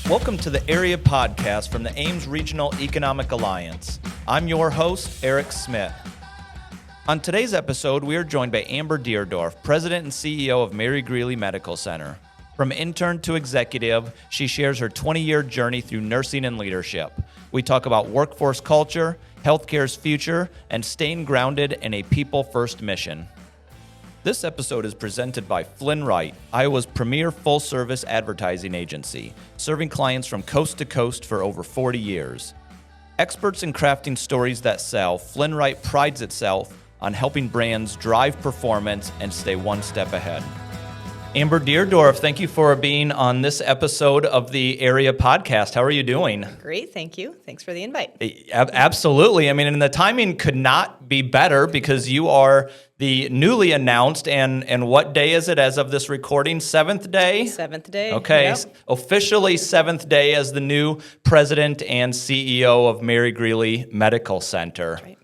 Welcome to the Area Podcast from the Ames Regional Economic Alliance. I'm your host, Eric Smith. On today's episode, we are joined by Amber Deardorff, President and CEO of Mary Greeley Medical Center. From intern to executive, she shares her 20-year journey through nursing and leadership. We talk about workforce culture, healthcare's future, and staying grounded in a people-first mission. This episode is presented by Flynn Wright, Iowa's premier full-service advertising agency, serving clients from coast to coast for over 40 years. Experts in crafting stories that sell, Flynn Wright prides itself on helping brands drive performance and stay one step ahead. Amber Deardorff, thank you for being on this episode of the Area Podcast. How are you doing? Great, thank you. Thanks for the invite. Absolutely. I mean, and the timing could not be better because you are the newly announced, and what day is it as of this recording? Seventh day? Seventh day. Okay, yep. Officially seventh day as the new president and CEO of Mary Greeley Medical Center. Right.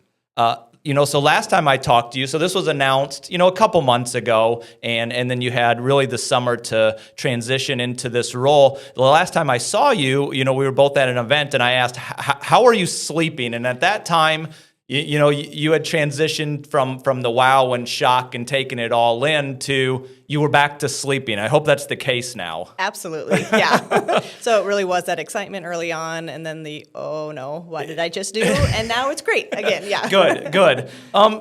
So last time I talked to you, so this was announced, a couple months ago, and then you had really the summer to transition into this role. The last time I saw you, we were both at an event, and I asked, how are you sleeping? And at that time, you had transitioned from the wow and shock and taking it all in to you were back to sleeping. I hope that's the case now. Absolutely, yeah. So it really was that excitement early on, and then oh no, what did I just do? And now it's great again, yeah. Good.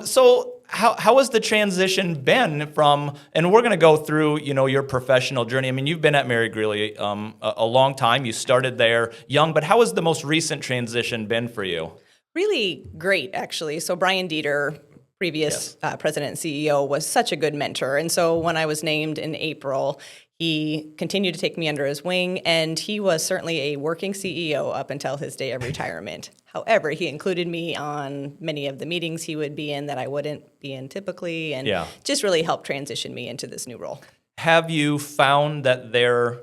So how has the transition been from, and we're going to go through, your professional journey. I mean, you've been at Mary Greeley a long time. You started there young, but how has the most recent transition been for you? Really great, actually. So Brian Dieter, previous president and CEO, was such a good mentor. And so when I was named in April, he continued to take me under his wing, and he was certainly a working CEO up until his day of retirement. However, he included me on many of the meetings he would be in that I wouldn't be in typically, and just really helped transition me into this new role. Have you found that there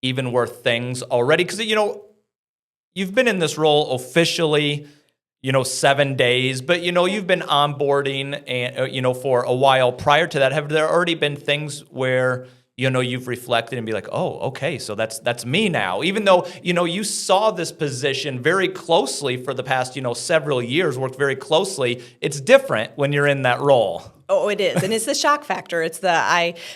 even were things already? Because, you've been in this role officially 7 days, but you've been onboarding and for a while prior to that. Have there already been things where you've reflected and be like, oh, okay, so that's me now, even though you saw this position very closely for the past several years, worked very closely. It's different when you're in that role. Oh, it is. And it's the shock factor.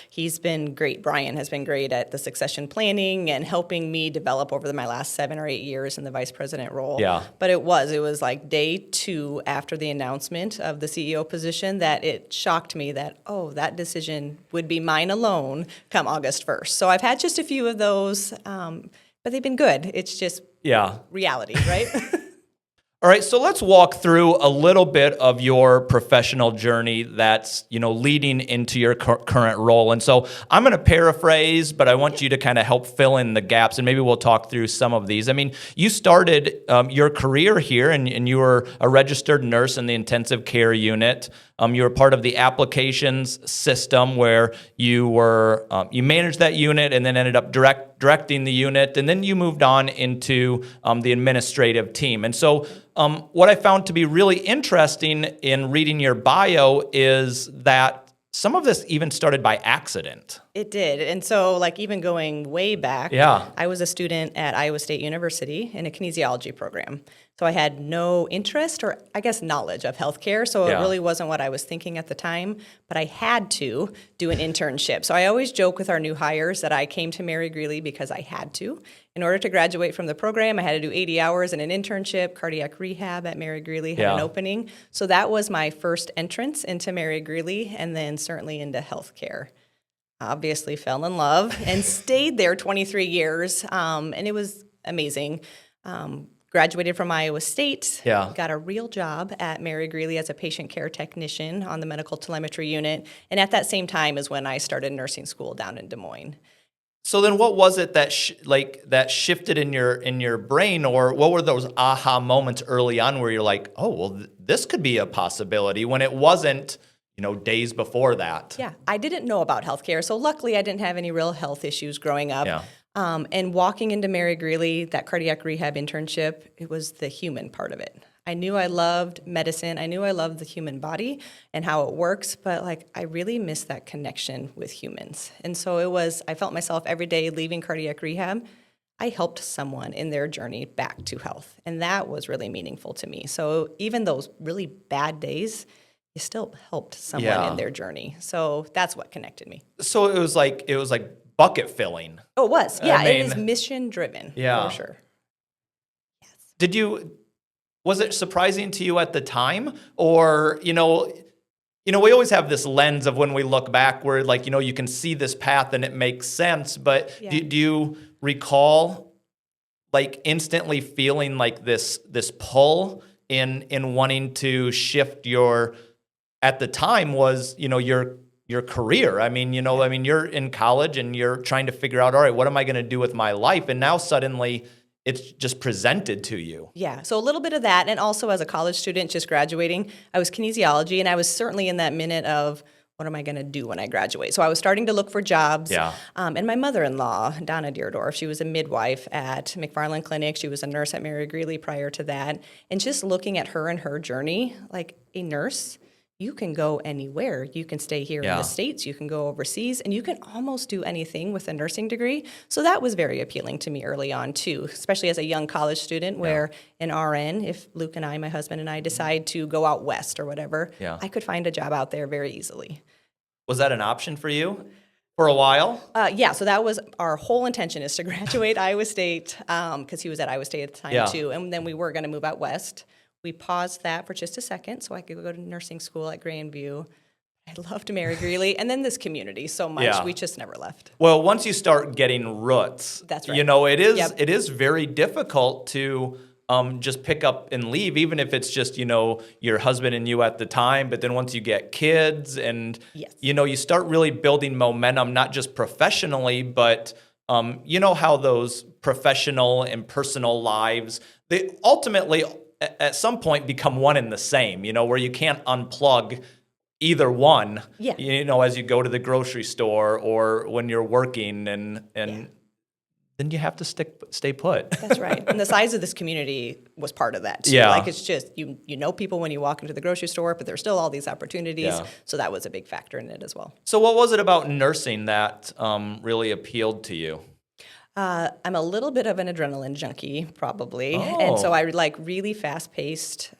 He's been great. Brian has been great at the succession planning and helping me develop over my last 7 or 8 years in the vice president role. Yeah. But it was like day 2 after the announcement of the CEO position that it shocked me that, that decision would be mine alone come August 1st. So I've had just a few of those, but they've been good. It's just reality, right? All right, so let's walk through a little bit of your professional journey that's, leading into your current role. And so I'm going to paraphrase, but I want you to kind of help fill in the gaps, and maybe we'll talk through some of these. I mean, you started your career here, and you were a registered nurse in the intensive care unit. You were part of the applications system where you managed that unit and then ended up directing the unit, and then you moved on into the administrative team. And so what I found to be really interesting in reading your bio is that some of this even started by accident. It did. And so even going way back, I was a student at Iowa State University in a kinesiology program. So I had no interest or I guess knowledge of healthcare. So it really wasn't what I was thinking at the time, but I had to do an internship. So I always joke with our new hires that I came to Mary Greeley because I had to. In order to graduate from the program, I had to do 80 hours in an internship. Cardiac rehab at Mary Greeley had an opening. So that was my first entrance into Mary Greeley, and then certainly into healthcare. Obviously fell in love and stayed there 23 years, and it was amazing. Graduated from Iowa State, got a real job at Mary Greeley as a patient care technician on the medical telemetry unit, and at that same time is when I started nursing school down in Des Moines. So then what was it that that shifted in your brain, or what were those aha moments early on where you're like, oh, well, this could be a possibility when it wasn't, days before that? Yeah, I didn't know about healthcare, so luckily I didn't have any real health issues growing up. Yeah. And walking into Mary Greeley, that cardiac rehab internship, it was the human part of it. I knew I loved medicine. I knew I loved the human body and how it works, but I really missed that connection with humans. And so I felt myself every day leaving cardiac rehab. I helped someone in their journey back to health. And that was really meaningful to me. So even those really bad days, you still helped someone in their journey. So that's what connected me. So it was like bucket filling. Oh, it was. Yeah, it is mission driven for sure. Yes. Was it surprising to you at the time? Or, we always have this lens of when we look back where you can see this path and it makes sense. But do you recall instantly feeling like this pull in wanting to shift at the time was, your career? You're in college and you're trying to figure out, all right, what am I going to do with my life? And now suddenly it's just presented to you. Yeah. So a little bit of that. And also as a college student just graduating, I was kinesiology, and I was certainly in that minute of, what am I going to do when I graduate? So I was starting to look for jobs. Yeah. And my mother-in-law, Donna Deardorff, she was a midwife at McFarland Clinic. She was a nurse at Mary Greeley prior to that. And just looking at her and her journey, like a nurse, you can go anywhere. You can stay here in the States, you can go overseas, and you can almost do anything with a nursing degree. So that was very appealing to me early on too, especially as a young college student where an RN, if Luke and I, my husband and I, decide to go out west or whatever, I could find a job out there very easily. Was that an option for you for a while? So that was our whole intention, is to graduate Iowa State, because he was at Iowa State at the time too, and then we were going to move out west. We paused that for just a second so I could go to nursing school at Grandview. I loved Mary Greeley, and then this community so much, we just never left. Well, once you start getting roots, that's right. It is very difficult to just pick up and leave, even if it's just, your husband and you at the time. But then once you get kids and, you start really building momentum, not just professionally, but how those professional and personal lives, they ultimately at some point become one and the same, where you can't unplug either one, as you go to the grocery store or when you're working and then you have to stay put. That's right. And the size of this community was part of that too. Yeah. It's just, you know people when you walk into the grocery store, but there's still all these opportunities. Yeah. So that was a big factor in it as well. So what was it about nursing that really appealed to you? I'm a little bit of an adrenaline junkie, probably. And so I like really fast-paced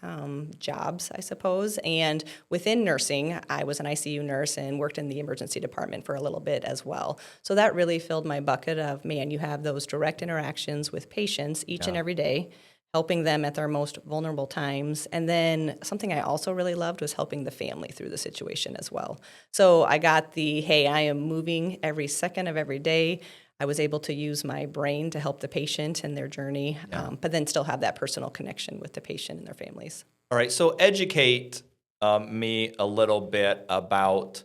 jobs, I suppose. And within nursing, I was an ICU nurse and worked in the emergency department for a little bit as well. So that really filled my bucket of, man, you have those direct interactions with patients each and every day, helping them at their most vulnerable times. And then something I also really loved was helping the family through the situation as well. So I got hey, I am moving every second of every day. I was able to use my brain to help the patient and their journey, but then still have that personal connection with the patient and their families. All right, so educate me a little bit about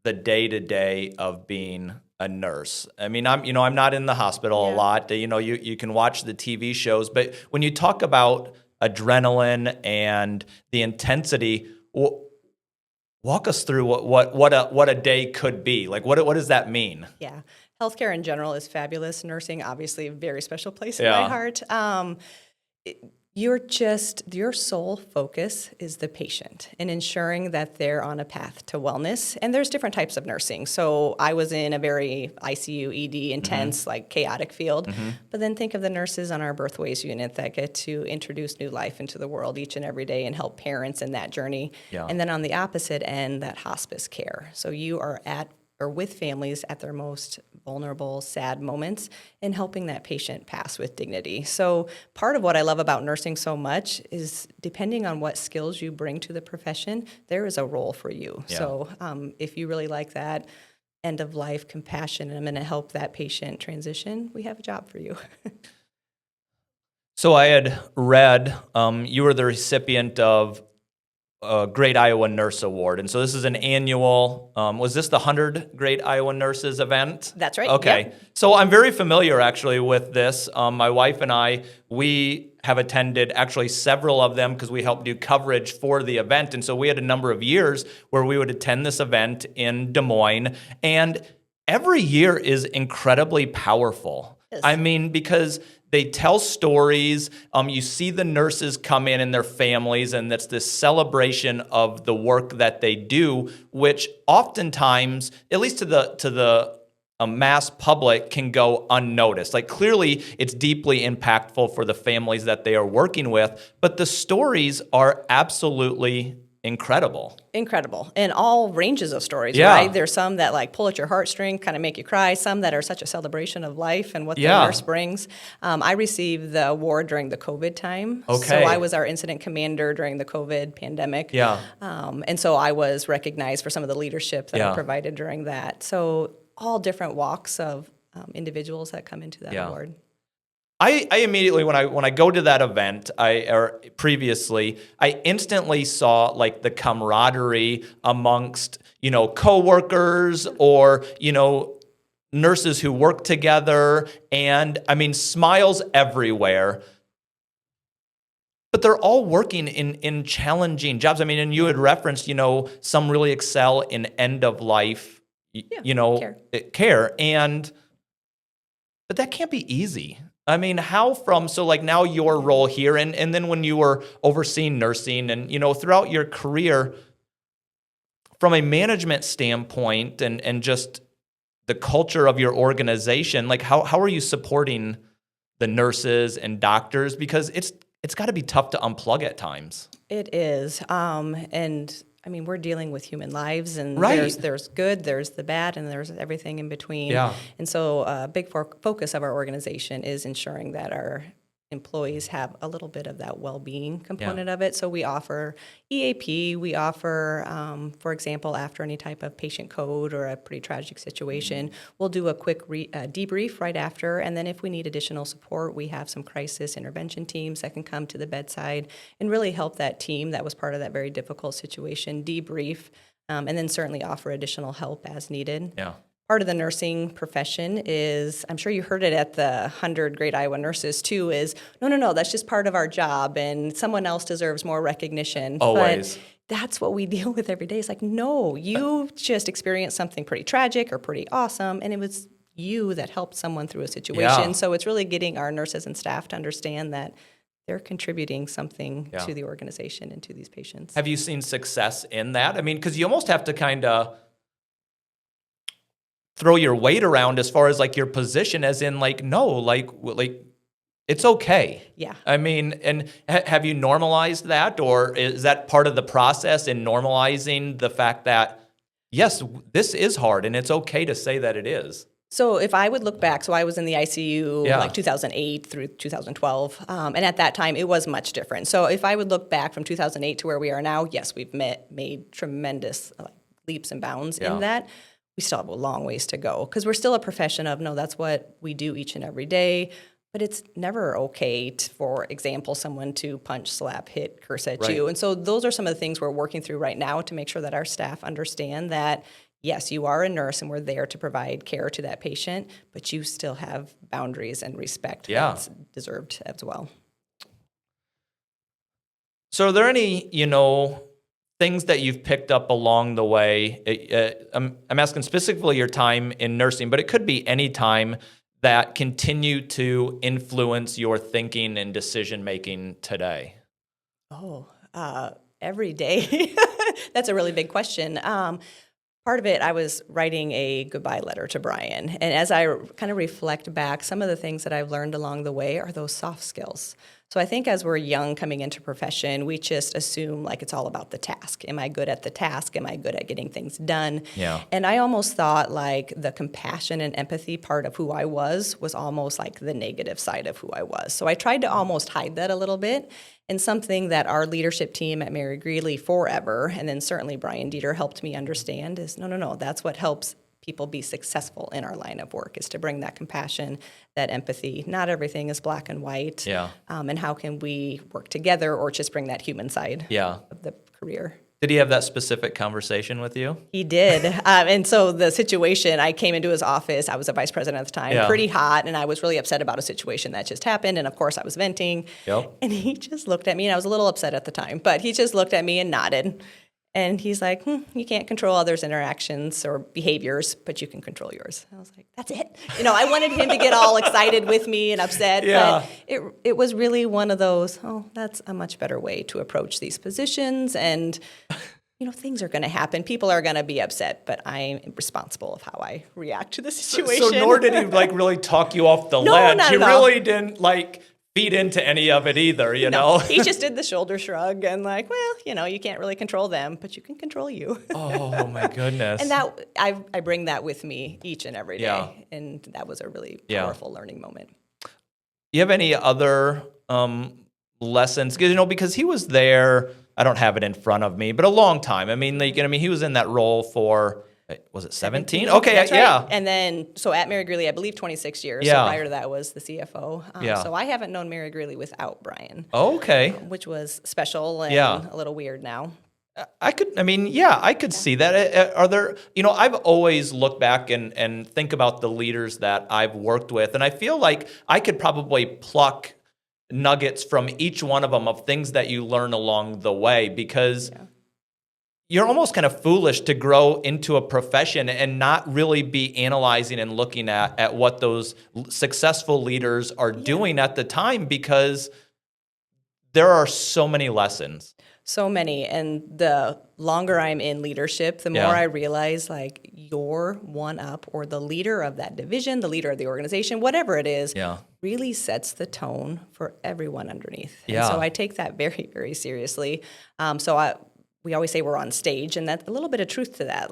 the day-to-day of being a nurse. I mean, I'm not in the hospital a lot. You can watch the TV shows, but when you talk about adrenaline and the intensity, walk us through what a day could be. Like, what does that mean? Yeah. Healthcare in general is fabulous. Nursing, obviously, a very special place in my heart. Your sole focus is the patient and ensuring that they're on a path to wellness. And there's different types of nursing. So I was in a very ICU, ED, intense, like chaotic field. Mm-hmm. But then think of the nurses on our birthways unit that get to introduce new life into the world each and every day and help parents in that journey. Yeah. And then on the opposite end, that hospice care. So you are with families at their most vulnerable, sad moments and helping that patient pass with dignity. So part of what I love about nursing so much is depending on what skills you bring to the profession, there is a role for you. Yeah. So if you really like that end of life compassion and I'm going to help that patient transition, we have a job for you. So I had read you were the recipient of Great Iowa Nurse Award. And so this is an annual, was this the 100 Great Iowa Nurses event? That's right. Okay. Yep. So I'm very familiar actually with this. My wife and I, we have attended actually several of them because we helped do coverage for the event. And so we had a number of years where we would attend this event in Des Moines. And every year is incredibly powerful. Yes. I mean, because they tell stories. You see the nurses come in and their families, and that's this celebration of the work that they do, which oftentimes, at least to the a mass public can go unnoticed. Like clearly it's deeply impactful for the families that they are working with, but the stories are absolutely incredible. Incredible. And all ranges of stories, right? There's some that like pull at your heartstring, kind of make you cry, some that are such a celebration of life and what the nurse brings. I received the award during the COVID time. Okay. So I was our incident commander during the COVID pandemic. And so I was recognized for some of the leadership that I provided during that. So all different walks of individuals that come into that award. I immediately, when I go to that event, previously, I instantly saw like the camaraderie amongst, coworkers or, nurses who work together, and I mean, smiles everywhere. But they're all working in challenging jobs. I mean, and you had referenced, some really excel in end of life, care, but that can't be easy. I mean, now your role here, and then when you were overseeing nursing and, throughout your career, from a management standpoint and just the culture of your organization, like how are you supporting the nurses and doctors? Because it's got to be tough to unplug at times. It is. And I mean, we're dealing with human lives, and there's good, there's the bad, and there's everything in between. And so a big focus of our organization is ensuring that our employees have a little bit of that well-being component of it. So we offer EAP, we offer, for example, after any type of patient code or a pretty tragic situation, we'll do a quick debrief right after, and then if we need additional support, we have some crisis intervention teams that can come to the bedside and really help that team that was part of that very difficult situation debrief, and then certainly offer additional help as needed. Part of the nursing profession is, I'm sure you heard it at the 100 Great Iowa Nurses too, is, no, that's just part of our job and someone else deserves more recognition. Always. But that's what we deal with every day. It's like, no, you just experienced something pretty tragic or pretty awesome, and it was you that helped someone through a situation. So it's really getting our nurses and staff to understand that they're contributing something to the organization and to these patients. Have you seen success in that? I mean, because you almost have to kind of throw your weight around as far as like your position, as in like, no, like it's okay. I mean, and have you normalized that, or is that part of the process in normalizing the fact that, yes, this is hard and it's okay to say that it is? So if I would look back, so I was in the ICU like 2008 through 2012, and at that time it was much different. So if I would look back from 2008 to where we are now, yes, we've made tremendous leaps and bounds in that. We still have a long ways to go because we're still a profession of, no, that's what we do each and every day. But it's never okay, for example, someone to punch, slap, hit, curse at you. And so those are some of the things we're working through right now to make sure that our staff understand that, yes, you are a nurse and we're there to provide care to that patient, but you still have boundaries and respect that's deserved as well. So are there any, things that you've picked up along the way? I'm asking specifically your time in nursing, but it could be any time that continue to influence your thinking and decision-making today. Every day. That's a really big question. Part of it, I was writing a goodbye letter to Brian. And as I kind of reflect back, some of the things that I've learned along the way are those soft skills. So I think as we're young coming into profession, we just assume like it's all about the task. Am I good at the task? Am I good at getting things done? And I almost thought like the compassion and empathy part of who I was almost like the negative side of who I was. So I tried to almost hide that a little bit. And something that our leadership team at Mary Greeley forever, and then certainly Brian Deardorff helped me understand is no, that's what helps people be successful in our line of work, is to bring that compassion, that empathy. Not everything is black and white. And how can we work together or just bring that human side of the career? Did he have that specific conversation with you? He did. And so the situation, I came into his office, I was a vice president at the time, pretty hot, and I was really upset about a situation that just happened, and of course I was venting. And he just looked at me, and I was a little upset at the time, but he just looked at me and nodded. And he's like, you can't control others' interactions or behaviors, but you can control yours. I was like, that's it. I wanted him to get all excited with me and upset, but it was really one of those, that's a much better way to approach these positions. And things are going to happen. People are going to be upset, but I'm responsible of how I react to the situation. So nor did he really talk you off the ledge. Not he at really didn't feed into any of it either, you know? He just did the shoulder shrug and you can't really control them, but you can control you. Oh my goodness. And that I bring that with me each and every day. Yeah. And that was a really powerful learning moment. You have any other lessons? Because he was there, I don't have it in front of me, but a long time. I mean, he was in that role for, was it 17? Okay, That's yeah. Right. And then, so at Mary Greeley, I believe 26 years. Yeah. So prior to that was the CFO. So I haven't known Mary Greeley without Brian. Okay. Which was special and a little weird now. I could see that. Are there, I've always looked back and think about the leaders that I've worked with, and I feel like I could probably pluck nuggets from each one of them of things that you learn along the way, because you're almost kind of foolish to grow into a profession and not really be analyzing and looking at what those successful leaders are doing at the time, because there are so many lessons. So many. And the longer I'm in leadership, the more I realize you're one up, or the leader of that division, the leader of the organization, whatever it is, really sets the tone for everyone underneath. And so I take that very, very seriously. We always say we're on stage, and that's a little bit of truth to that.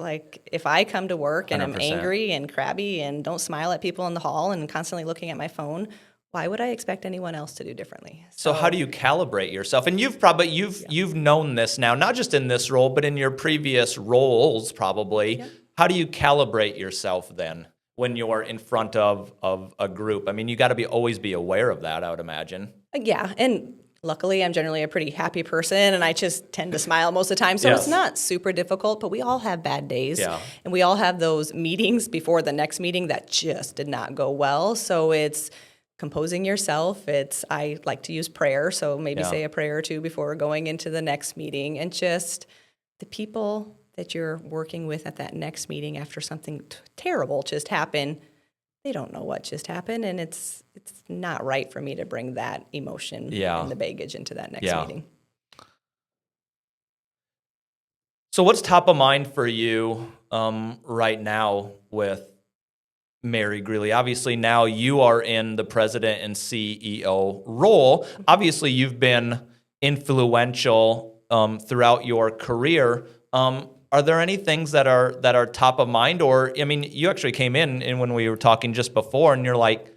If I come to work and 100%. I'm angry and crabby and don't smile at people in the hall and constantly looking at my phone, why would I expect anyone else to do differently? So how do you calibrate yourself? And you've known this now, not just in this role, but in your previous roles probably. Yeah. How do you calibrate yourself then when you're in front of a group? I mean, you got to always be aware of that, I would imagine. Yeah, and luckily I'm generally a pretty happy person, and I just tend to smile most of the time. So it's not super difficult, but we all have bad days. Yeah. And we all have those meetings before the next meeting that just did not go well. So it's composing yourself. I like to use prayer, so maybe say a prayer or two before going into the next meeting. And just the people that you're working with at that next meeting after something terrible just happened, they don't know what just happened, and it's not right for me to bring that emotion and the baggage into that next meeting. So what's top of mind for you right now with Mary Greeley? Obviously, now you are in the president and CEO role. Obviously, you've been influential throughout your career. Are there any things that are top of mind? Or, I mean, you actually came in when we were talking just before, and you're like,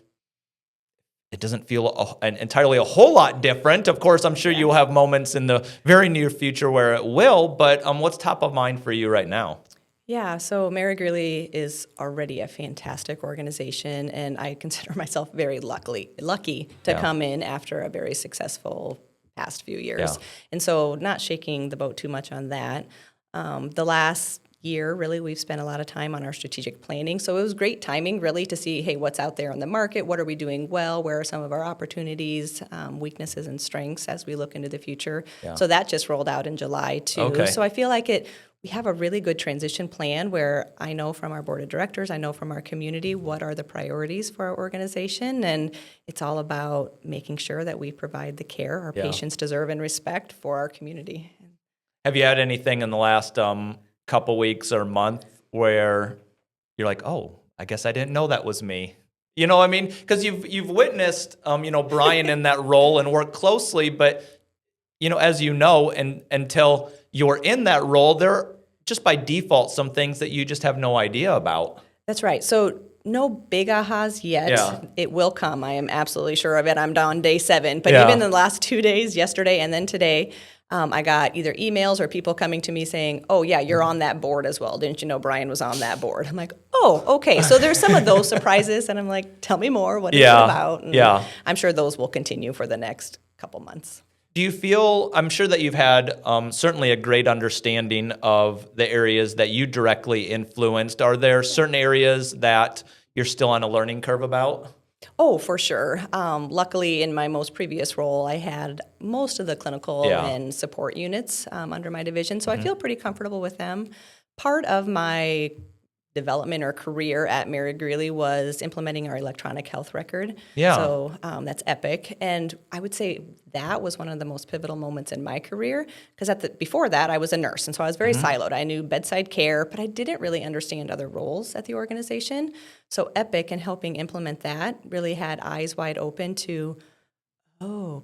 it doesn't feel entirely a whole lot different. Of course, I'm sure you'll have moments in the very near future where it will, but what's top of mind for you right now? Yeah, so Mary Greeley is already a fantastic organization, and I consider myself very lucky to come in after a very successful past few years. Yeah. And so not shaking the boat too much on that. The last year, really, we've spent a lot of time on our strategic planning. So it was great timing, really, to see, hey, what's out there on the market? What are we doing well? Where are some of our opportunities, weaknesses, and strengths as we look into the future? Yeah. So that just rolled out in July, too. Okay. So I feel like we have a really good transition plan where I know from our board of directors, I know from our community what are the priorities for our organization, and it's all about making sure that we provide the care our patients deserve and respect for our community. Have you had anything in the last couple weeks or month where you're like, oh, I guess I didn't know that was me? You know what I mean? Because you've witnessed Brian in that role and worked closely, but as you know, and until you're in that role, there are just by default some things that you just have no idea about. That's right. So no big ahas yet. Yeah. It will come. I am absolutely sure of it. I'm on day 7. But even in the last 2 days, yesterday and then today, I got either emails or people coming to me saying, oh, yeah, you're on that board as well. Didn't you know Brian was on that board? I'm like, oh, okay. So there's some of those surprises, and I'm like, tell me more. What is it about? And I'm sure those will continue for the next couple months. Do you feel, I'm sure that you've had certainly a great understanding of the areas that you directly influenced. Are there certain areas that you're still on a learning curve about? Oh, for sure. Luckily, in my most previous role, I had most of the clinical and support units under my division, so I feel pretty comfortable with them. Part of my development or career at Mary Greeley was implementing our electronic health record. Yeah. So that's Epic. And I would say that was one of the most pivotal moments in my career because before that, I was a nurse. And so I was very siloed. I knew bedside care, but I didn't really understand other roles at the organization. So Epic and helping implement that really had eyes wide open to,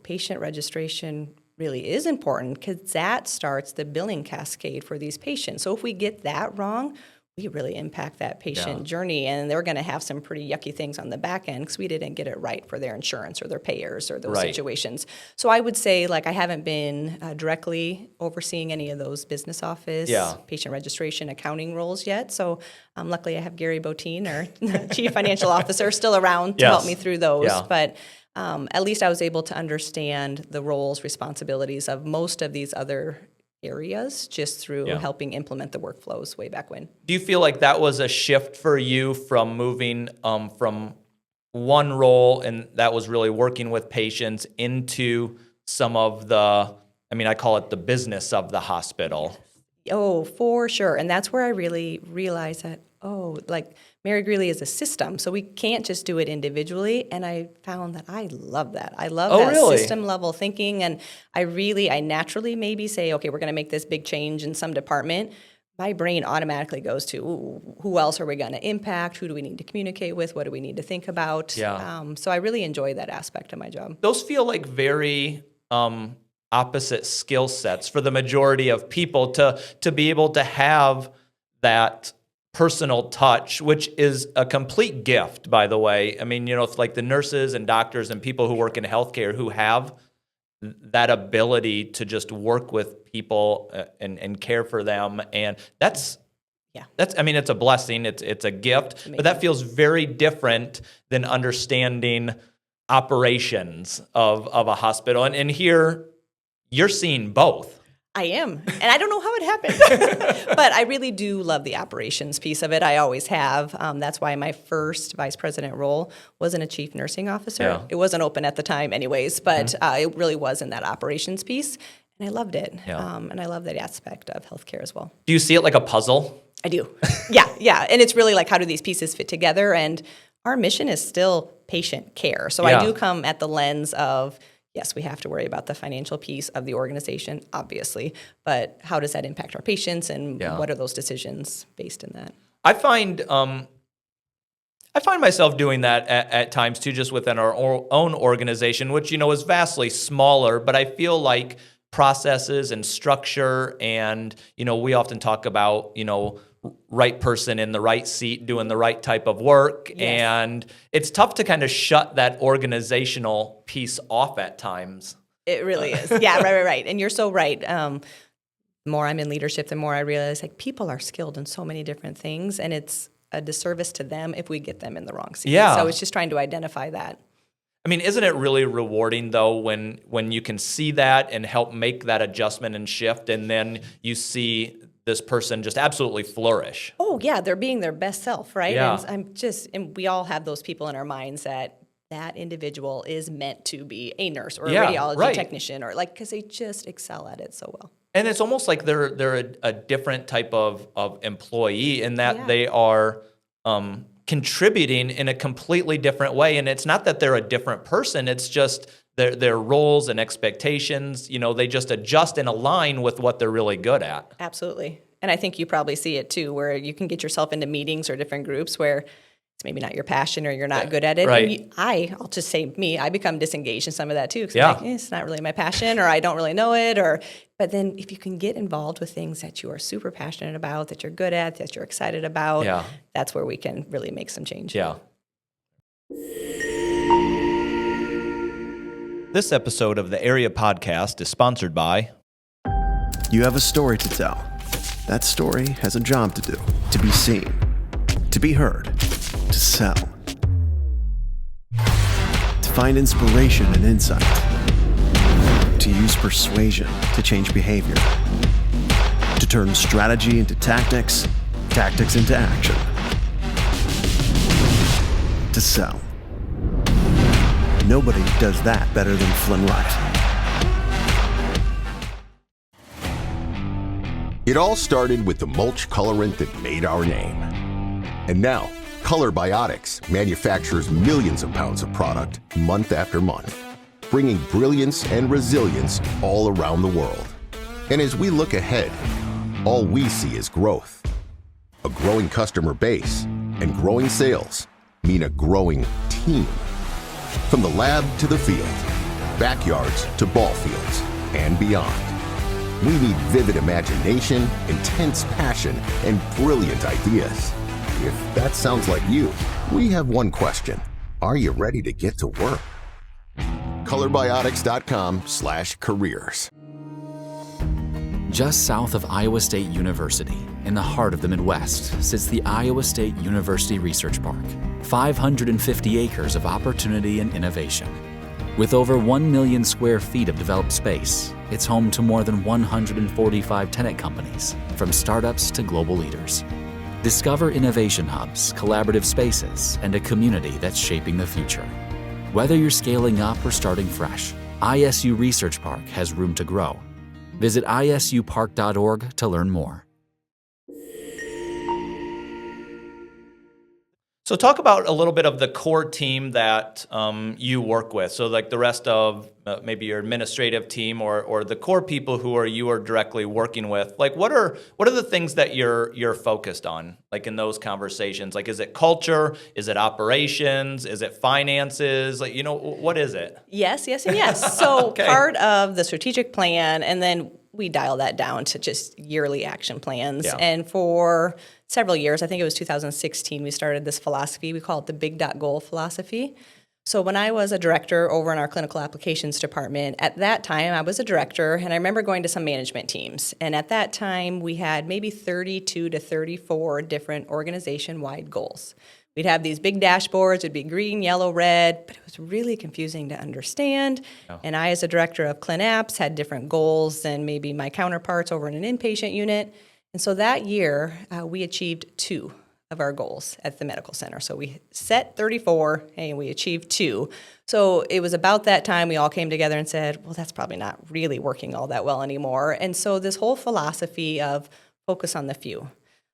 patient registration really is important because that starts the billing cascade for these patients. So if we get that wrong, we really impact that patient journey, and they're going to have some pretty yucky things on the back end because we didn't get it right for their insurance or their payers or those situations. So I would say, I haven't been directly overseeing any of those business office, patient registration, accounting roles yet. So luckily I have Gary Botine, our Chief Financial Officer, still around to help me through those. Yeah. But at least I was able to understand the roles, responsibilities of most of these other areas just through helping implement the workflows way back when. Do you feel like that was a shift for you from moving from one role, and that was really working with patients, into some of the, I call it the business of the hospital? Oh, for sure. And that's where I really realized that, Mary Greeley is a system, so we can't just do it individually. And I found that I love that. I love that system level thinking. And I naturally maybe say, okay, we're going to make this big change in some department. My brain automatically goes to, who else are we going to impact? Who do we need to communicate with? What do we need to think about? So I really enjoy that aspect of my job. Those feel like very opposite skill sets for the majority of people to be able to have that personal touch, which is a complete gift, by the way. It's like the nurses and doctors and people who work in healthcare who have that ability to just work with people and care for them. And that's it's a blessing. It's a gift, but that feels very different than understanding operations of a hospital. And here you're seeing both. I am. And I don't know how it happened. But I really do love the operations piece of it. I always have. That's why my first vice president role wasn't a chief nursing officer. Yeah. It wasn't open at the time anyways, but it really was in that operations piece. And I loved it. Yeah. And I love that aspect of healthcare as well. Do you see it like a puzzle? I do. Yeah. And it's really like, how do these pieces fit together? And our mission is still patient care. So I do come at the lens of, yes, we have to worry about the financial piece of the organization, obviously, but how does that impact our patients, and what are those decisions based in that? I find myself doing that at times too, just within our own organization, which is vastly smaller, but I feel like processes and structure, and we often talk about right person in the right seat doing the right type of work. Yes. And it's tough to kind of shut that organizational piece off at times. It really is. Yeah, right. And you're so right. The more I'm in leadership, the more I realize people are skilled in so many different things, and it's a disservice to them if we get them in the wrong seat. Yeah. So it's just trying to identify that. Isn't it really rewarding, though, when you can see that and help make that adjustment and shift, and then you see this person just absolutely flourish? Oh, yeah, they're being their best self, right? Yeah. And we all have those people in our minds that individual is meant to be a nurse or a radiology technician, or because they just excel at it so well. And it's almost like they're a different type of employee in that they are contributing in a completely different way. And it's not that they're a different person, it's just their roles and expectations, they just adjust and align with what they're really good at. Absolutely. And I think you probably see it too, where you can get yourself into meetings or different groups where it's maybe not your passion or you're not good at it. Right. And I'll just say I become disengaged in some of that too. Because it's not really my passion, or I don't really know it. But then if you can get involved with things that you are super passionate about, that you're good at, that you're excited about, that's where we can really make some change. Yeah. This episode of the Area Podcast is sponsored by... You have a story to tell. That story has a job to do. To be seen. To be heard. To sell. To find inspiration and insight. To use persuasion to change behavior. To turn strategy into tactics, tactics into action. To sell. Nobody does that better than Flynn Wright. It all started with the mulch colorant that made our name. And now, Color Biotics manufactures millions of pounds of product month after month, bringing brilliance and resilience all around the world. And as we look ahead, all we see is growth. A growing customer base and growing sales mean a growing team. From the lab to the field, backyards to ball fields, and beyond. We need vivid imagination, intense passion, and brilliant ideas. If that sounds like you, we have one question. Are you ready to get to work? colorbiotics.com/careers. Just south of Iowa State University, in the heart of the Midwest, sits the Iowa State University Research Park. 550 acres of opportunity and innovation. With over 1 million square feet of developed space, it's home to more than 145 tenant companies, from startups to global leaders. Discover innovation hubs, collaborative spaces, and a community that's shaping the future. Whether you're scaling up or starting fresh, ISU Research Park has room to grow. Visit isupark.org to learn more. So talk about a little bit of the core team that you work with. So like the rest of maybe your administrative team or the core people who you are directly working with. Like what are the things that you're focused on? Like in those conversations, like is it culture? Is it operations? Is it finances? Like what is it? Yes, and yes. So Okay. Part of the strategic plan, and then we dial that down to just yearly action plans. Yeah. And for several years, I think it was 2016, we started this philosophy. We call it the Big Dot Goal philosophy. So when I was a director over in our clinical applications department, at that time I was a director, and I remember going to some management teams. And at that time, we had maybe 32 to 34 different organization-wide goals. We'd have these big dashboards, it'd be green, yellow, red, but it was really confusing to understand. Oh. And I, as a director of Clin Apps, had different goals than maybe my counterparts over in an inpatient unit. And so that year, we achieved 2 of our goals at the medical center. So we set 34 and we achieved 2. So it was about that time we all came together and said, well, that's probably not really working all that well anymore. And so this whole philosophy of focus on the few.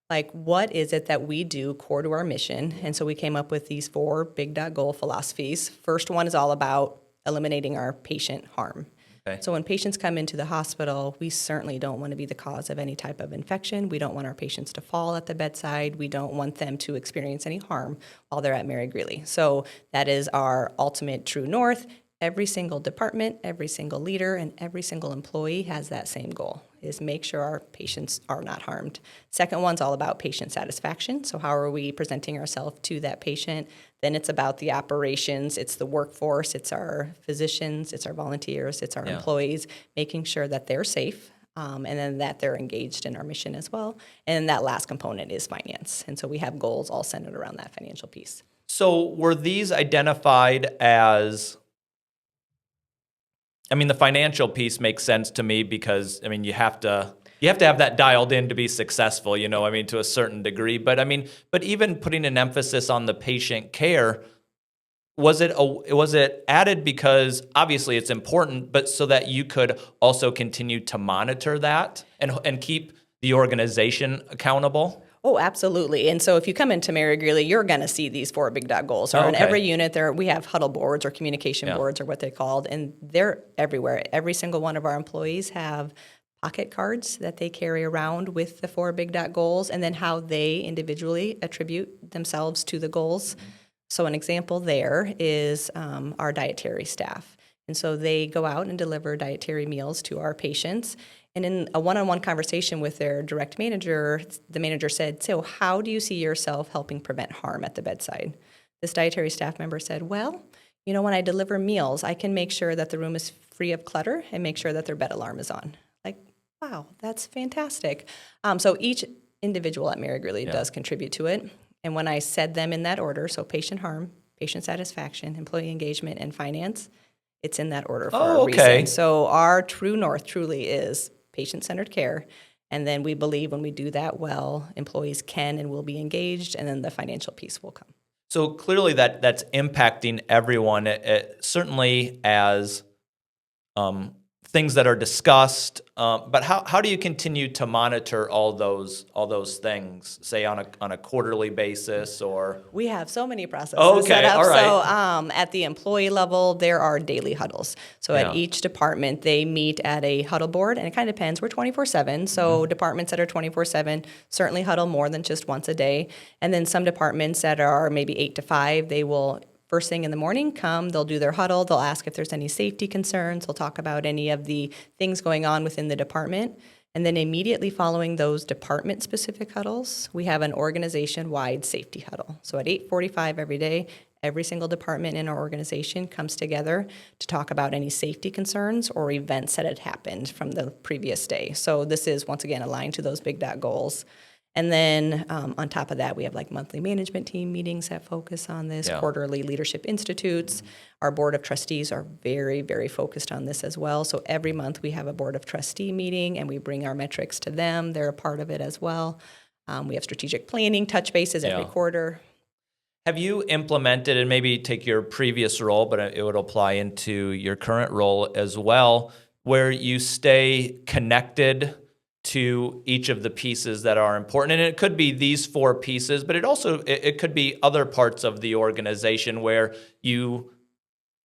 Like, what is it that we do core to our mission? And so we came up with these 4 Big Dot Goal philosophies. First one is all about eliminating our patient harm. Okay. So when patients come into the hospital, we certainly don't want to be the cause of any type of infection. We don't want our patients to fall at the bedside. We don't want them to experience any harm while they're at Mary Greeley. So that is our ultimate true north. Every single department, every single leader, and every single employee has that same goal, is make sure our patients are not harmed. Second one's all about patient satisfaction. So how are we presenting ourselves to that patient? Then it's about the operations, it's the workforce, it's our physicians, it's our volunteers, it's our employees, making sure that they're safe, and then that they're engaged in our mission as well. And that last component is finance. And so we have goals all centered around that financial piece. So were these identified as, the financial piece makes sense to me because, you have to have that dialed in to be successful, to a certain degree. But even putting an emphasis on the patient care, was it added because obviously it's important, but so that you could also continue to monitor that and keep the organization accountable? Oh, absolutely. And so if you come into Mary Greeley, you're going to see these 4 Big Dot Goals. So in every unit, we have huddle boards or communication boards or what they're called, and they're everywhere. Every single one of our employees have pocket cards that they carry around with the 4 Big Dot Goals, and then how they individually attribute themselves to the goals. So an example there is our dietary staff. And so they go out and deliver dietary meals to our patients. And in a one-on-one conversation with their direct manager, the manager said, so how do you see yourself helping prevent harm at the bedside? This dietary staff member said, well, when I deliver meals, I can make sure that the room is free of clutter and make sure that their bed alarm is on. Like, wow, that's fantastic. So each individual at Mary Greeley does contribute to it. And when I said them in that order, so patient harm, patient satisfaction, employee engagement, and finance, it's in that order for a reason. So our true north truly is patient-centered care. And then we believe when we do that well, employees can and will be engaged, and then the financial piece will come. So clearly that's impacting everyone. It certainly as things that are discussed, but how do you continue to monitor all those things, say on a quarterly basis or? We have so many processes set up. All right. So at the employee level, there are daily huddles. So at each department, they meet at a huddle board, and it kind of depends. We're 24/7, so departments that are 24/7 certainly huddle more than just once a day. And then some departments that are maybe 8 to 5, they will first thing in the morning, they'll do their huddle, they'll ask if there's any safety concerns, they'll talk about any of the things going on within the department. And then immediately following those department-specific huddles, we have an organization-wide safety huddle. So at 8:45 every day, every single department in our organization comes together to talk about any safety concerns or events that had happened from the previous day. So this is, once again, aligned to those Big Dot goals. And then on top of that, we have like monthly management team meetings that focus on this, quarterly leadership institutes. Our board of trustees are very, very focused on this as well. So every month we have a board of trustee meeting and we bring our metrics to them. They're a part of it as well. We have strategic planning, touch bases every quarter. Have you implemented, and maybe take your previous role, but it would apply into your current role as well, where you stay connected to each of the pieces that are important? And it could be these 4 pieces, but it could be other parts of the organization where you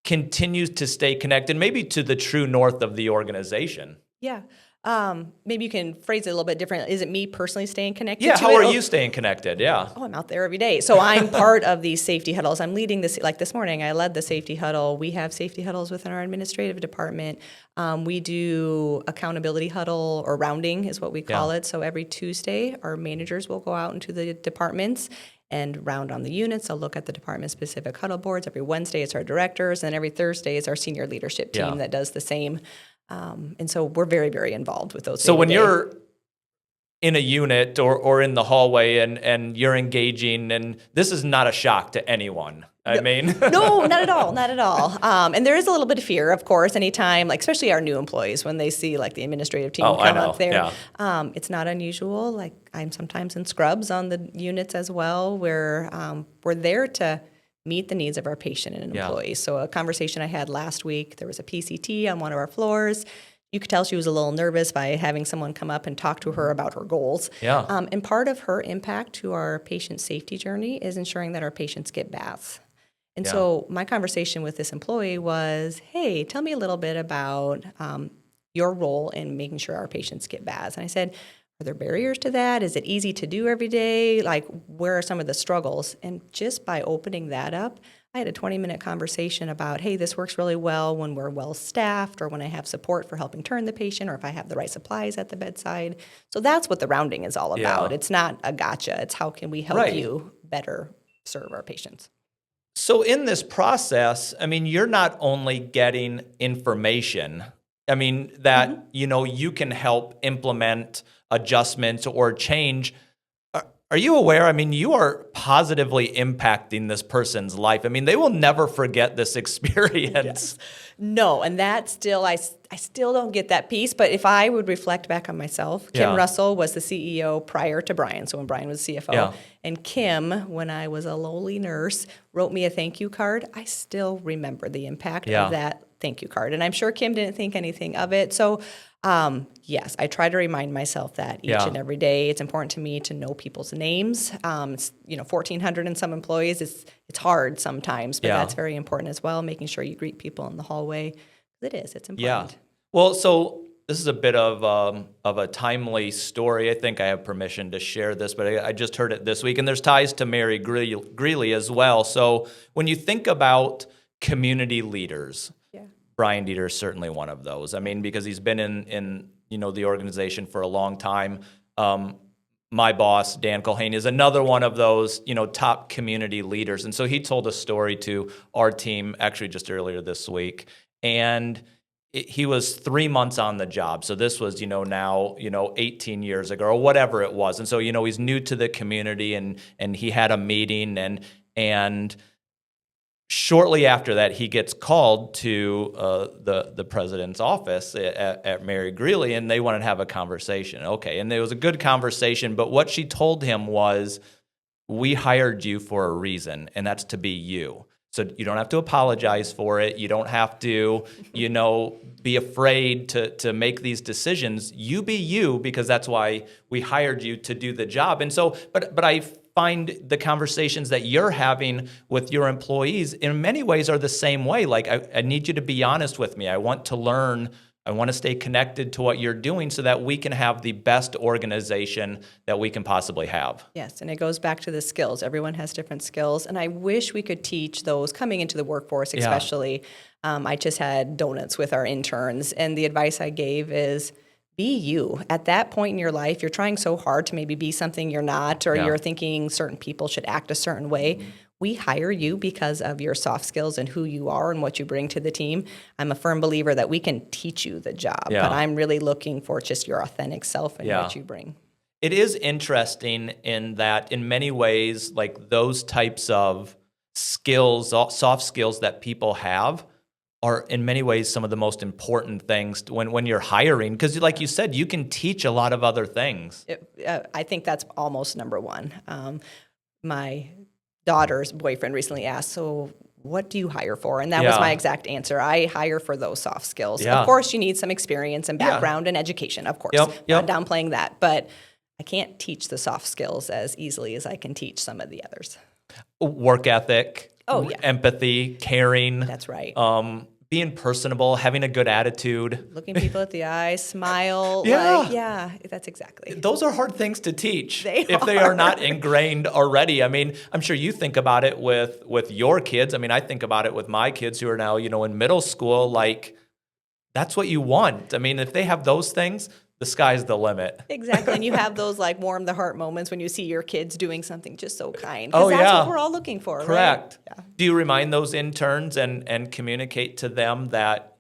continue to stay connected, maybe to the true north of the organization. Yeah. Maybe you can phrase it a little bit different. Is it me personally staying connected to it? How are you staying connected? Yeah. Oh, I'm out there every day. So I'm part of these safety huddles. I'm leading this, like this morning, I led the safety huddle. We have safety huddles within our administrative department. We do accountability huddle, or rounding is what we call it. So every Tuesday, our managers will go out into the departments and round on the units. I'll look at the department-specific huddle boards. Every Wednesday, it's our directors, and every Thursday is our senior leadership team that does the same. And so we're very, very involved with those. So when you're in a unit or in the hallway and you're engaging, and this is not a shock to anyone. I mean, no, not at all, not at all. And there is a little bit of fear, of course, anytime, like especially our new employees, when they see like the administrative team come up there. Yeah. It's not unusual. Like I'm sometimes in scrubs on the units as well, where we're there to meet the needs of our patient and employee. So a conversation I had last week, there was a PCT on one of our floors. You could tell she was a little nervous by having someone come up and talk to her about her goals. Yeah. And part of her impact to our patient safety journey is ensuring that our patients get baths. And so my conversation with this employee was, hey, tell me a little bit about your role in making sure our patients get baths. And I said, are there barriers to that? Is it easy to do every day? Like, where are some of the struggles? And just by opening that up, I had a 20-minute conversation about, hey, this works really well when we're well-staffed, or when I have support for helping turn the patient, or if I have the right supplies at the bedside. So that's what the rounding is all about. It's not a gotcha. It's how can we help you better serve our patients. So in this process, I mean, you're not only getting information, I mean, that, you can help implement adjustments or change. Are you aware? I mean, you are positively impacting this person's life. I mean, they will never forget this experience. Yes. No, and that still, I still don't get that piece. But if I would reflect back on myself, Kim Russell was the CEO prior to Brian, so when Brian was CFO. Yeah. And Kim, when I was a lowly nurse, wrote me a thank you card. I still remember the impact of that thank you card. And I'm sure Kim didn't think anything of it. So yes, I try to remind myself that each and every day. It's important to me to know people's names. It's 1,400 and some employees. It's hard sometimes, but that's very important as well, making sure you greet people in the hallway. It's important. Yeah. Well, so this is a bit of a timely story. I think I have permission to share this, but I just heard it this week, and there's ties to Mary Greeley as well. So when you think about community leaders, Brian Dieter is certainly one of those. I mean, because he's been in the organization for a long time. My boss, Dan Culhane, is another one of those, top community leaders. And so he told a story to our team actually just earlier this week. And he was 3 months on the job. So this was, now, 18 years ago or whatever it was. And so, he's new to the community, and he had a meeting, and shortly after that, he gets called to the president's office at Mary Greeley, and they wanted to have a conversation. Okay, and it was a good conversation, but what she told him was, we hired you for a reason, and that's to be you. So you don't have to apologize for it. You don't have to, be afraid to make these decisions. You be you, because that's why we hired you to do the job. And so, but I find the conversations that you're having with your employees in many ways are the same way. Like, I need you to be honest with me. I want to learn. I want to stay connected to what you're doing so that we can have the best organization that we can possibly have. Yes, and it goes back to the skills. Everyone has different skills, and I wish we could teach those coming into the workforce, especially. I just had donuts with our interns, and the advice I gave is, be you. At that point in your life, you're trying so hard to maybe be something you're not, or you're thinking certain people should act a certain way. We hire you because of your soft skills and who you are and what you bring to the team. I'm a firm believer that we can teach you the job, but I'm really looking for just your authentic self and what you bring. It is interesting in that in many ways, like those types of skills, soft skills that people have are in many ways some of the most important things when you're hiring. Because like you said, you can teach a lot of other things. I think that's almost number one. My daughter's boyfriend recently asked, so what do you hire for? And that was my exact answer. I hire for those soft skills. Of course, you need some experience and background and education, of course. Not downplaying that. But I can't teach the soft skills as easily as I can teach some of the others. Work ethic, empathy, caring. That's right. Being personable, having a good attitude. Looking people at the eye, smile. That's exactly. Those are hard things to teach if they are not ingrained already. I mean, I'm sure you think about it with your kids. I mean, I think about it with my kids who are now, in middle school. Like, that's what you want. I mean, if they have those things, the sky's the limit. Exactly. And you have those like warm the heart moments when you see your kids doing something just so kind. Oh, that's what we're all looking for. Correct. Right? Yeah. Do you remind those interns and communicate to them that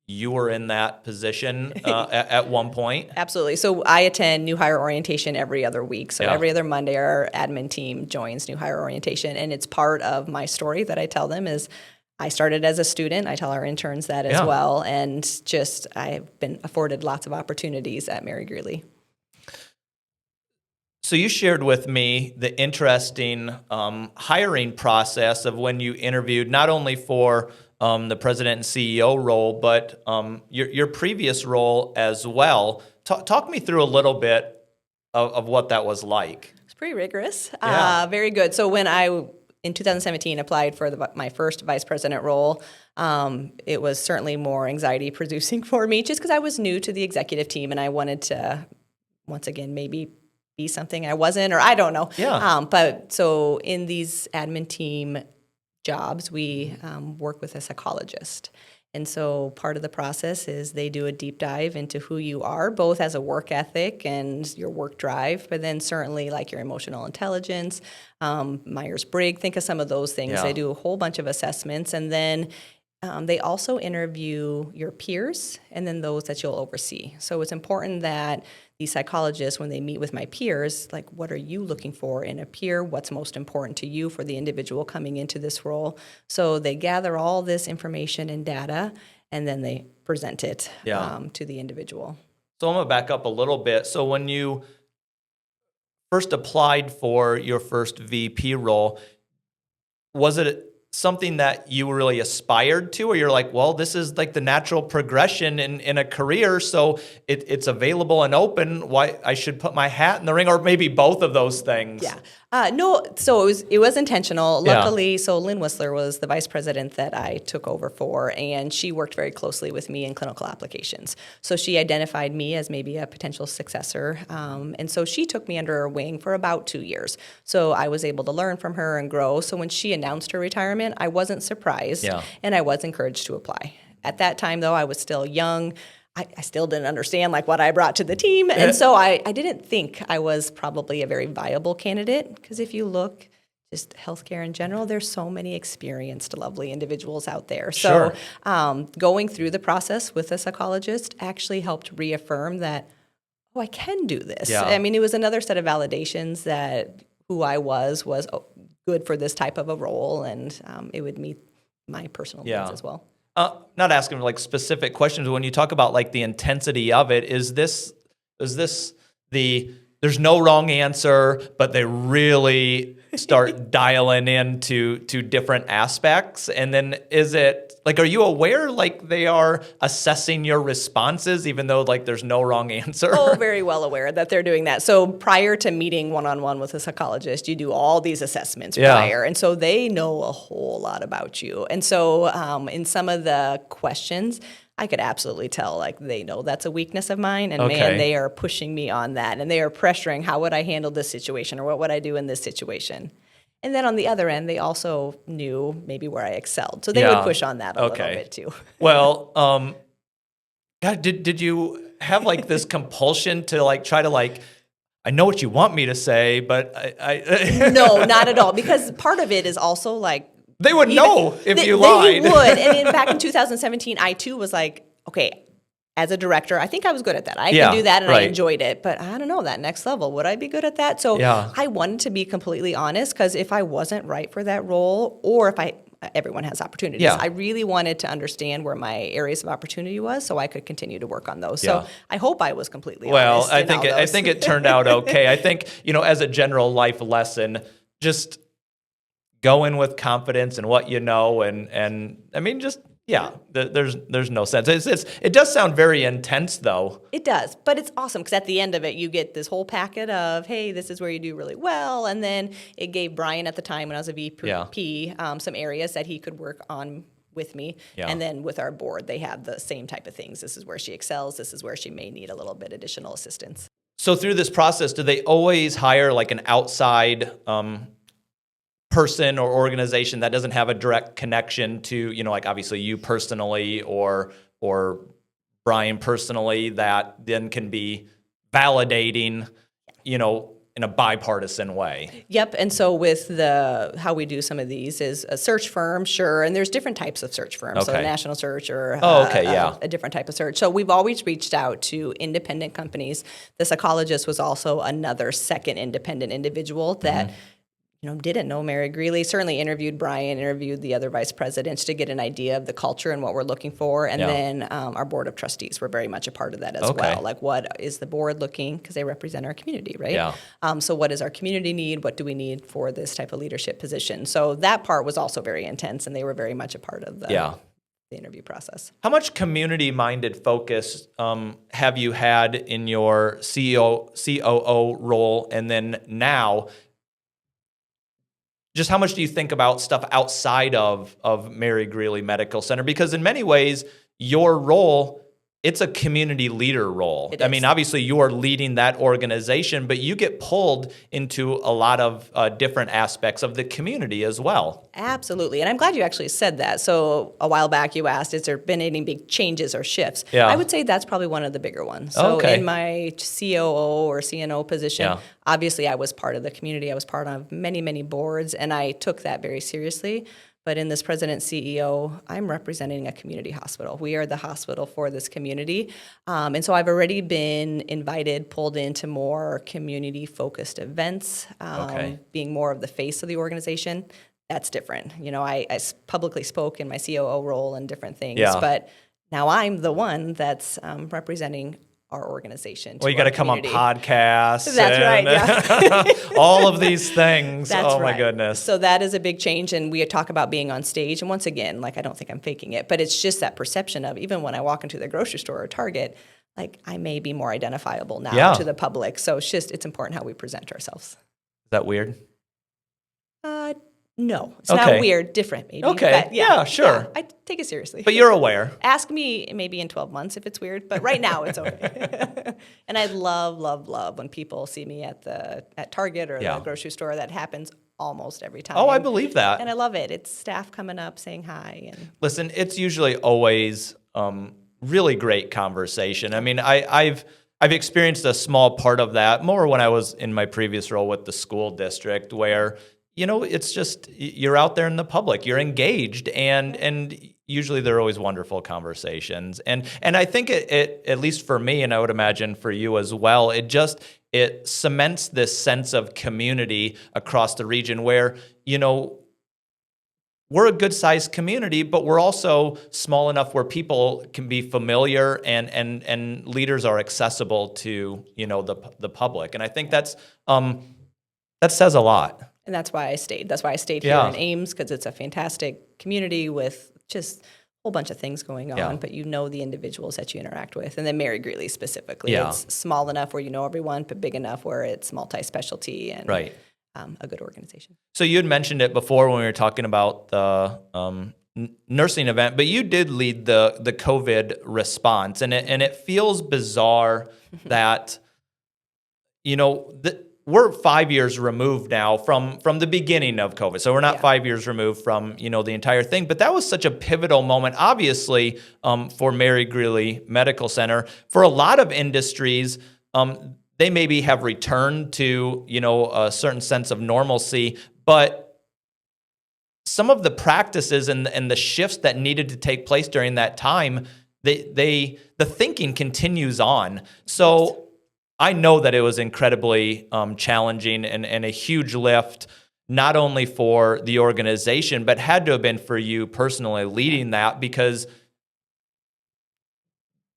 you were in that position at one point? Absolutely. So I attend new hire orientation every other week. So every other Monday, our admin team joins new hire orientation. And it's part of my story that I tell them is I started as a student. I tell our interns that as well. And I've been afforded lots of opportunities at Mary Greeley. So you shared with me the interesting hiring process of when you interviewed not only for the president and CEO role, but your previous role as well. Talk me through a little bit of what that was like. It's pretty rigorous. Very good. So when in 2017, applied for my first vice president role. It was certainly more anxiety-producing for me just because I was new to the executive team and I wanted to, once again, maybe be something I wasn't, or I don't know. But so in these admin team jobs, we work with a psychologist. And so part of the process is they do a deep dive into who you are, both as a work ethic and your work drive, but then certainly like your emotional intelligence, Myers-Briggs, think of some of those things. They do a whole bunch of assessments, and then they also interview your peers and then those that you'll oversee. So it's important that these psychologists, when they meet with my peers, like, what are you looking for in a peer? What's most important to you for the individual coming into this role? So they gather all this information and data, and then they present it to the individual. So I'm going to back up a little bit. So when you first applied for your first VP role, was it something that you really aspired to, or you're like, well, this is like the natural progression in a career, so it's available and open, why I should put my hat in the ring, or maybe both of those things? No, so it was intentional. Luckily, so Lynn Whistler was the vice president that I took over for, and she worked very closely with me in clinical applications. So she identified me as maybe a potential successor, and so she took me under her wing for about 2 years. So I was able to learn from her and grow. So when she announced her retirement, I wasn't surprised, and I was encouraged to apply. At that time, though, I was still young. I still didn't understand like what I brought to the team. And so I didn't think I was probably a very viable candidate, because if you look just healthcare in general, there's so many experienced, lovely individuals out there. So going through the process with a psychologist actually helped reaffirm that, I can do this. I mean, it was another set of validations that who I was good for this type of a role, and it would meet my personal needs as well. Not asking like specific questions. When you talk about like the intensity of it, is this there's no wrong answer, but they really start dialing into different aspects? And then is it like, are you aware like they are assessing your responses even though like there's no wrong answer? Oh, very well aware that they're doing that. So prior to meeting one-on-one with a psychologist, you do all these assessments prior. And so they know a whole lot about you. And so in some of the questions, I could absolutely tell, like, they know that's a weakness of mine, and man, they are pushing me on that, and they are pressuring, how would I handle this situation, or what would I do in this situation? And then on the other end, they also knew maybe where I excelled, so they would push on that a little bit too. Well, God, did you have like this compulsion to like try to like, I know what you want me to say, but I No, not at all, because part of it is also like, they would know if you lied. They would. And back in 2017, I too was like, okay, as a director, I think I was good at that. I can do that, and I enjoyed it. But I don't know, that next level, would I be good at that? So I wanted to be completely honest, because if I wasn't right for that role, or if everyone has opportunities. I really wanted to understand where my areas of opportunity was, so I could continue to work on those. So I hope I was completely honest. Well, I think it turned out okay. I think, as a general life lesson, just go in with confidence in what you know, and I mean, just there's no sense. It does sound very intense, though. It does, but it's awesome, because at the end of it, you get this whole packet of, hey, this is where you do really well, and then it gave Brian at the time when I was a VP some areas that he could work on with me, and then with our board, they have the same type of things. This is where she excels. This is where she may need a little bit additional assistance. So through this process, do they always hire like an outside person or organization that doesn't have a direct connection to, like obviously you personally or Brian personally, that then can be validating, in a bipartisan way? Yep. And so with how we do some of these is a search firm, sure, and there's different types of search firms, so a national search or a different type of search. So we've always reached out to independent companies. The psychologist was also another second independent individual that didn't know Mary Greeley, certainly interviewed Brian, interviewed the other vice presidents to get an idea of the culture and what we're looking for. And then our board of trustees were very much a part of that as well. Like, what is the board looking, because they represent our community, right? Yeah. So what does our community need? What do we need for this type of leadership position? So that part was also very intense, and they were very much a part of the interview process. How much community-minded focus have you had in your COO role, and then now? Just how much do you think about stuff outside of Mary Greeley Medical Center? Because in many ways, your role, it's a community leader role. I mean, obviously you are leading that organization, but you get pulled into a lot of different aspects of the community as well. Absolutely. And I'm glad you actually said that. So a while back you asked, has there been any big changes or shifts? Yeah. I would say that's probably one of the bigger ones. So in my COO or CNO position, obviously I was part of the community. I was part of many, many boards, and I took that very seriously. But in this president CEO, I'm representing a community hospital. We are the hospital for this community. And so I've already been invited, pulled into more community-focused events, being more of the face of the organization. That's different. I publicly spoke in my COO role and different things, but now I'm the one that's representing our organization. Well, you got to come on podcasts. That's right, yeah. all of these things. That's my goodness. So that is a big change, and we talk about being on stage. And once again, like, I don't think I'm faking it, but it's just that perception of, even when I walk into the grocery store or Target, like, I may be more identifiable now to the public. So it's important how we present ourselves. Is that weird? No, it's not weird, different maybe. Okay, but sure. Yeah, I take it seriously. But you're aware. Ask me maybe in 12 months if it's weird, but right now it's okay. And I love when people see me at Target or the grocery store. That happens almost every time. Oh, I believe that. And I love it. It's staff coming up saying hi. And listen, it's usually always really great conversation. I mean, I've experienced a small part of that more when I was in my previous role with the school district, where it's just, you're out there in the public, you're engaged, and usually they're always wonderful conversations. And I think it, at least for me, and I would imagine for you as well, it cements this sense of community across the region where, we're a good-sized community, but we're also small enough where people can be familiar and leaders are accessible to, the public. And I think that says a lot. And that's why I stayed. That's why I stayed here in Ames, because it's a fantastic community with just a whole bunch of things going on, but you know the individuals that you interact with. And then Mary Greeley specifically. It's small enough where you know everyone, but big enough where it's multi-specialty and a good organization. So you had mentioned it before when we were talking about the nursing event, but you did lead the COVID response, and it feels bizarre that, you know, we're 5 years removed now from the beginning of COVID. So we're not 5 years removed from, you know, the entire thing, but that was such a pivotal moment, obviously, for Mary Greeley Medical Center. For a lot of industries, they maybe have returned to, you know, a certain sense of normalcy, but some of the practices and the shifts that needed to take place during that time, the thinking continues on. So I know that it was incredibly challenging and a huge lift, not only for the organization, but had to have been for you personally leading that, because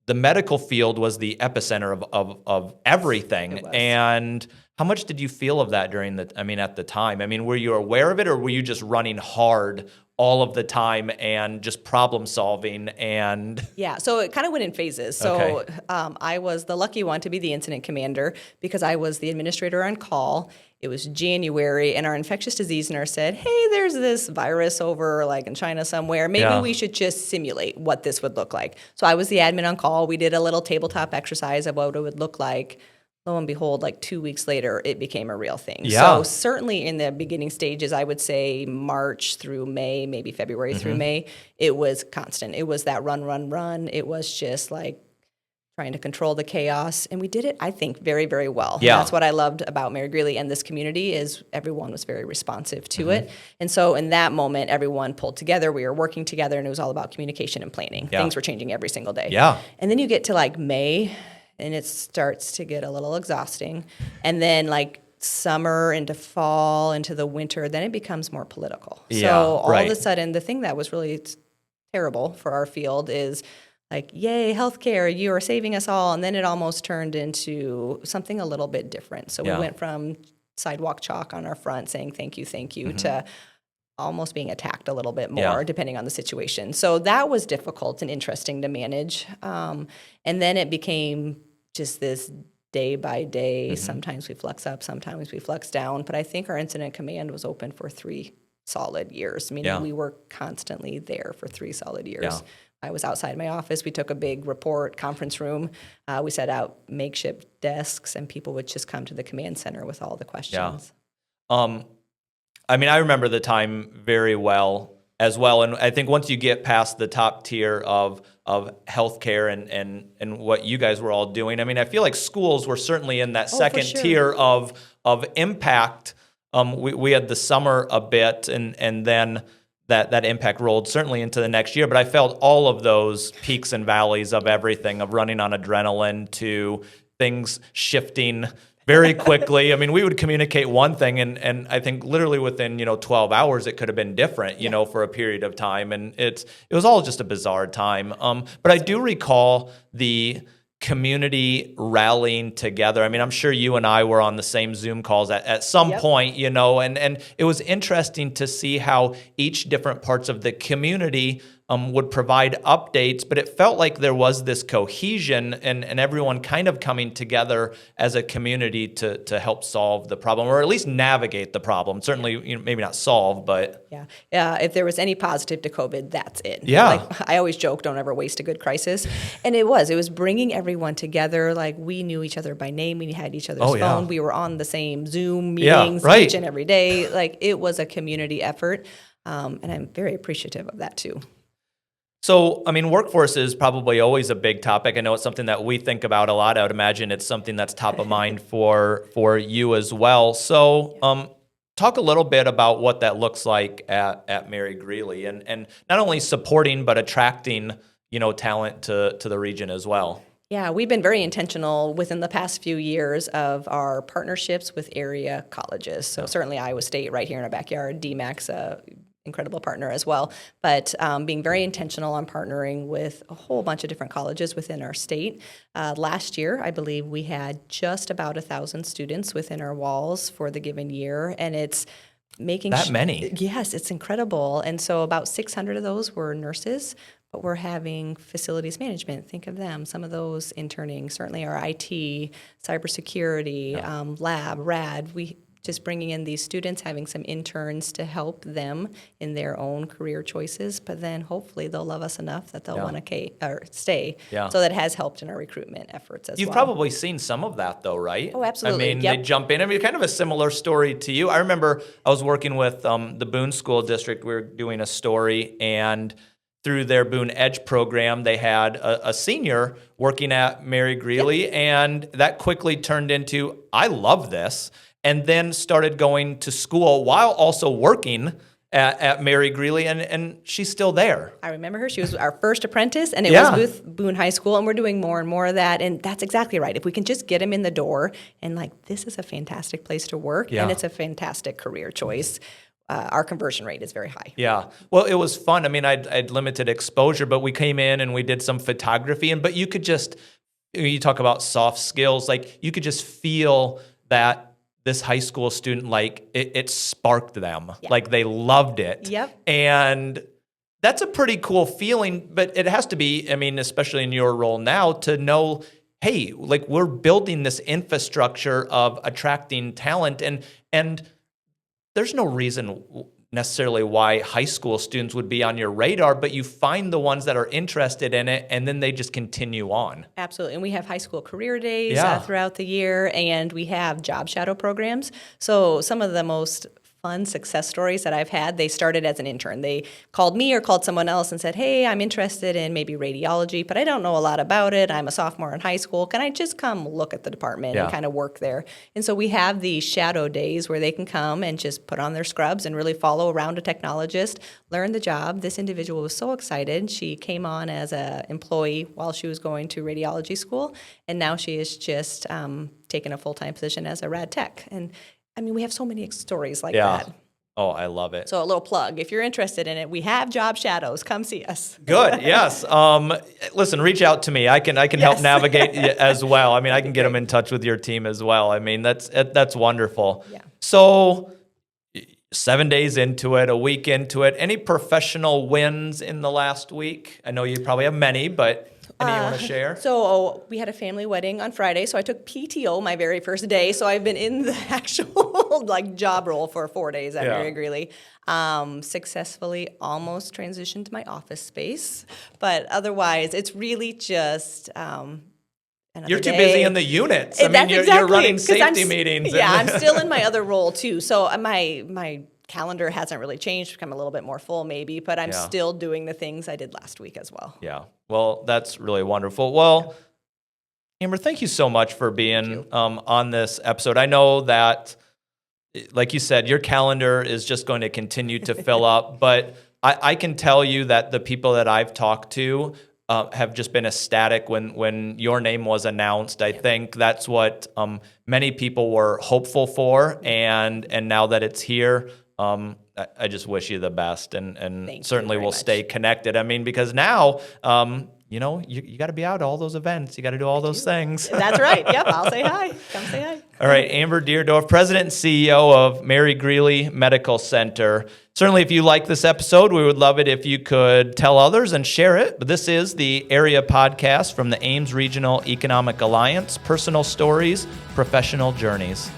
the medical field was the epicenter of everything. And how much did you feel of that at the time? I mean, were you aware of it, or were you just running hard all of the time and just problem solving? And so it kind of went in phases. So I was the lucky one to be the incident commander, because I was the administrator on call. It was January, and our infectious disease nurse said, hey, there's this virus over like in China somewhere. Maybe we should just simulate what this would look like. So I was the admin on call. We did a little tabletop exercise of what it would look like. Lo and behold, like 2 weeks later, it became a real thing. So certainly in the beginning stages, I would say March through May, maybe February through May, it was constant. It was that run. It was just like trying to control the chaos. And we did it, I think, very, very well. Yeah. And that's what I loved about Mary Greeley and this community, is everyone was very responsive to it. And so in that moment, everyone pulled together. We were working together, and it was all about communication and planning. Things were changing every single day. And then you get to like May, and it starts to get a little exhausting. And then like summer into fall into the winter, then it becomes more political. So all of a sudden, the thing that was really terrible for our field is like, yay, healthcare, you are saving us all. And then it almost turned into something a little bit different. So we went from sidewalk chalk on our front saying thank you, to almost being attacked a little bit more, depending on the situation. So that was difficult and interesting to manage. And then it became just this day by day. Sometimes we flex up, sometimes we flex down. But I think our incident command was open for 3 solid years. Meaning we were constantly there for 3 solid years. I was outside my office. We took a big conference room. We set out makeshift desks, and people would just come to the command center with all the questions. I mean, I remember the time very well as well. And I think once you get past the top tier of healthcare and what you guys were all doing, I mean, I feel like schools were certainly in that second tier of impact. We had the summer a bit, and then that impact rolled certainly into the next year. But I felt all of those peaks and valleys of everything, of running on adrenaline to things shifting very quickly. I mean, we would communicate one thing, and I think literally within 12 hours it could have been different, for a period of time, and it was all just a bizarre time. But I do recall the community rallying together. I mean, I'm sure you and I were on the same Zoom calls at some point, and it was interesting to see how each different parts of the community would provide updates, but it felt like there was this cohesion and everyone kind of coming together as a community to help solve the problem, or at least navigate the problem. Certainly, maybe not solve, but... Yeah, if there was any positive to COVID, that's it. Yeah. Like, I always joke, don't ever waste a good crisis. And it was bringing everyone together. Like, we knew each other by name. We had each other's phone. We were on the same Zoom meetings each and every day. Like, it was a community effort. And I'm very appreciative of that, too. So, I mean, workforce is probably always a big topic. I know it's something that we think about a lot. I would imagine it's something that's top of mind for you as well. So, talk a little bit about what that looks like at Mary Greeley, and not only supporting but attracting, talent to the region as well. Yeah, we've been very intentional within the past few years of our partnerships with area colleges. So certainly Iowa State right here in our backyard, DMAC's incredible partner as well, but being very intentional on partnering with a whole bunch of different colleges within our state. Last year, I believe we had just about 1,000 students within our walls for the given year, and it's making that many. Yes, it's incredible. And so about 600 of those were nurses, but we're having facilities management. Think of them. Some of those interning, certainly our IT, cybersecurity, lab, RAD. We just bringing in these students, having some interns to help them in their own career choices, but then hopefully they'll love us enough that they'll want to stay. Yeah. So that has helped in our recruitment efforts as You've well. probably seen some of that though, right? Oh, absolutely. I mean, they jump in. I mean, kind of a similar story to you. I remember I was working with the Boone School District. We were doing a story, and through their Boone Edge program, they had a senior working at Mary Greeley, and that quickly turned into, I love this, and then started going to school while also working at Mary Greeley, and she's still there. I remember her. She was our first apprentice, and it was Boone High School, and we're doing more and more of that, and that's exactly right. If we can just get them in the door, and this is a fantastic place to work, and it's a fantastic career choice, our conversion rate is very high. Yeah. Well, it was fun. I mean, I'd limited exposure, but we came in and we did some photography, but you could just, you talk about soft skills, you could just feel that this high school student, it sparked them. They loved it. Yep. And that's a pretty cool feeling, but it has to be, I mean, especially in your role now, to know, hey, we're building this infrastructure of attracting talent, and there's no reason necessarily why high school students would be on your radar, but you find the ones that are interested in it, and then they just continue on. Absolutely. And we have high school career days throughout the year, and we have job shadow programs. So some of the most fun success stories that I've had, they started as an intern. They called me or called someone else and said, hey, I'm interested in maybe radiology, but I don't know a lot about it. I'm a sophomore in high school. Can I just come look at the department and kind of work there? And so we have these shadow days where they can come and just put on their scrubs and really follow around a technologist, learn the job. This individual was so excited. She came on as an employee while she was going to radiology school, and now she is just taken a full-time position as a rad tech. And I mean, we have so many stories like that. Oh, I love it. So a little plug. If you're interested in it, we have job shadows. Come see us. Good. Yes. Listen, reach out to me. I can help navigate as well. I mean, I can get them in touch with your team as well. I mean, that's wonderful. Yeah. So 7 days into it, a week into it, any professional wins in the last week? I know you probably have many, but any you want to share? So we had a family wedding on Friday, so I took PTO my very first day. So I've been in the actual job role for 4 days at Mary Greeley. Successfully almost transitioned to my office space, but otherwise it's really just you're too busy in the units. I mean, you're running safety meetings. Yeah, I'm still in my other role too. So my calendar hasn't really changed, become a little bit more full maybe, but I'm still doing the things I did last week as well. Yeah. Well, that's really wonderful. Well, Amber, thank you so much for being on this episode. I know that, like you said, your calendar is just going to continue to fill up, but I can tell you that the people that I've talked to have just been ecstatic when your name was announced. I think that's what many people were hopeful for, and now that it's here, I just wish you the best, and certainly we'll stay connected. I mean, because now, you got to be out at all those events. You got to do all those things. That's right. Yep, I'll say hi. Come say hi. All right, Amber Deardorff, President and CEO of Mary Greeley Medical Center. Certainly, if you like this episode, we would love it if you could tell others and share it. But this is the Area Podcast from the Ames Regional Economic Alliance, Personal Stories, Professional Journeys.